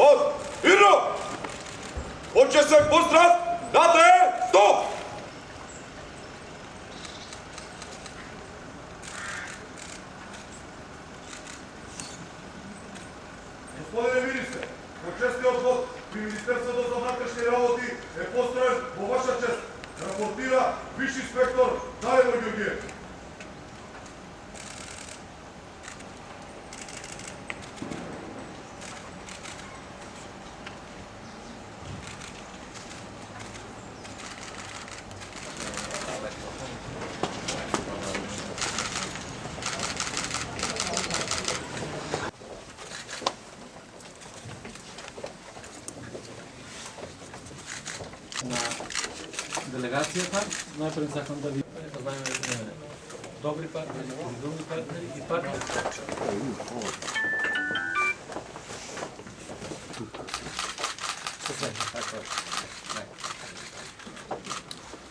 От, вірно! Почесен поздрав, нате, стоп! Господине министре, почестниот вод при Министерството за внатрешни работи е построен во ваша чест. Рапортира виш инспектор Далибор Георгиев. На делегацията, най-пред сакам да ви познаем добри партнери, други партнери и партнери. Така.